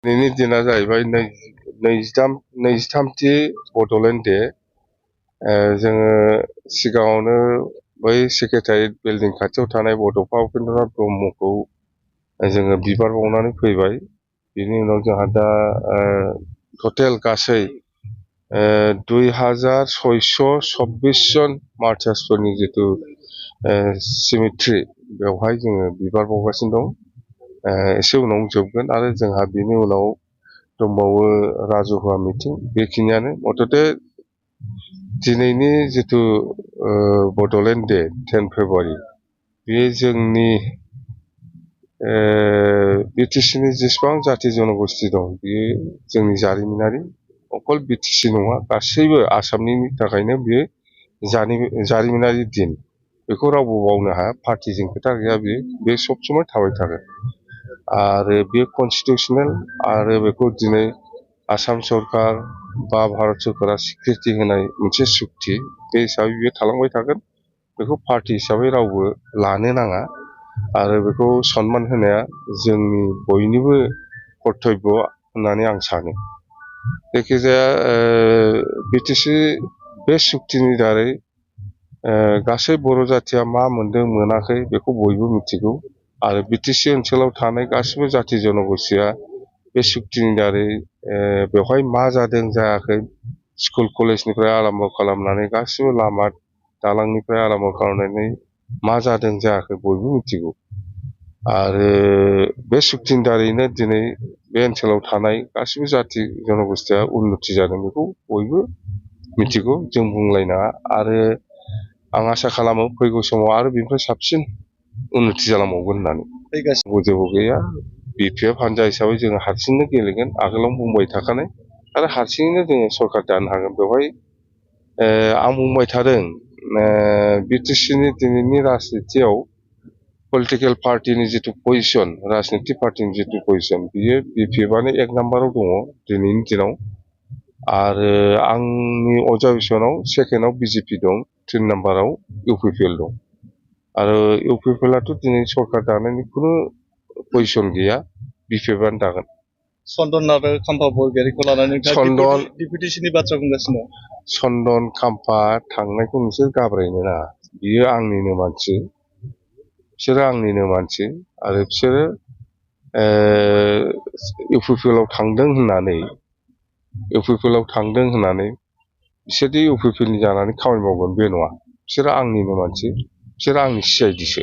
दिनैनि दिना जाहैबाय नैजिथामथि बड'लेण्ड डे। जोङो सिगाङावनो बै सेक्रेटारियेट बिल्डिं खाथियाव थानाय बड'फा उपेन्द्रनाथ ब्रह्मखौ जोङो बिबार बावनानै फैबाय। बिनि उनाव जोंहा दा टटेल गासै 2626 जन मार्चार्सफोरनि जिथु सिमेट्रि बेवहाय जोङो बिबार बावगासिनो दं। एसे उनाव जोबगोन आरो जोंहा बिनि उनाव दंबावो राजहुवा मिटिं। बेखिनियानो मथथे दिनैनि जिथु बड'लेण्ड डे 10 फेब्रुवारि बेयो जोंनि बिटिसिनि जेसेबां जाथि जनगोष्ठी दं बेयो जोंनि जारिमिनारि, अकल बिटिसि नङा गासैबो आसामनि थाखायनो बेयो जारिमिनारि दिन। बेखौ रावबो बावनो हाया। पार्टिजों खोथा गैया। बे सब समय थाबाय थागोन आरो बे कनस्टिटिउसनेल आरो बेखौ दिनै आसाम सरकार बा भारत सरकारा स्वीकृति होनाय मोनसे सुक्ति। बे हिसाबै बेयो थालांबाय थागोन। बेखौ पार्टि हिसाबै रावबो लानो नाङा आरो बेखौ सनमान होनाया जोंनि बयनिबो कर्तब्य होननानै आं सानो। जायखिजाया बिटिसि बे सुक्तिनि दारै गासै बर' जाथिया मा मोनदों मोनाखै बेखौ बयबो मिथिगौ आरो बिटिसि ओनसोलाव थानाय गासिबो जाथि जनगोष्ठीया बे सुक्तिनि दारै बेवहाय मा जादों जायाखै, स्कुल कलेजनिफ्राय आराम्भ खालामनानै गासिबो लामा दालांनिफ्राय आराम्भ खालामनानै मा जादों जायाखै बयबो मिथिगौ आरो बे सुक्तिनि दारैनो दिनै बे ओनसोलाव थानाय गासिबो जाथि जनगोष्ठीया उन्नति जादों बेखौ बयबो मिथिगौ। जों बुंलायनाङा आरो आं आसा खालामो फैगौ समाव आरो बेनिफ्राय साबसिन उन्नति जालांबावगोन होननानै। जेबो गैया। बिपिएफ हानजा हिसाबै जोङो हारसिंनो गेलेगोन, आगोलावनो बुंबाय थाखानाय आरो हारसिङैनो जोङो सरकार दानो हागोन। बेवहाय आं बुंबाय थादों बिटिसिनि दिनैनि राजनितियाव पलिटिकेल पार्टिनि जिथु पजिसन, राजनितिक पार्टिनि जिथु पजिसन बियो बिपिएफआनो 1 नाम्बाराव दङ दिनैनि दिनाव आरो आंनि अबजारभेसनाव सेकेन्डआव बिजेपि दं, 3 नाम्बाराव इउपिपिएल दं आरो इउपिपिएलआथ' दिनै सरकार दानायनि खुनु पजिसन गैया। बिपिएफआनो दागोन। चन्दन आरो खाम्फा बरगयारिखौ लानानै डिपुटेसननि बाथ्रा बुंगासिनो दं। चन्दन खाम्फा थांनायखौ नोंसोर गाब्रायनो नाङा। बियो आंनिनो मानसि, बिसोरो आंनिनो मानसि आरो बिसोरो इउपिपिएलआव थांदों होननानै बिसोरदि इउपिपिएलनि जानानै खामानि मावगोन बे नङा। बिसोरो आंनिनो मानसि, बिसोरो आंनि सिआइडिसो।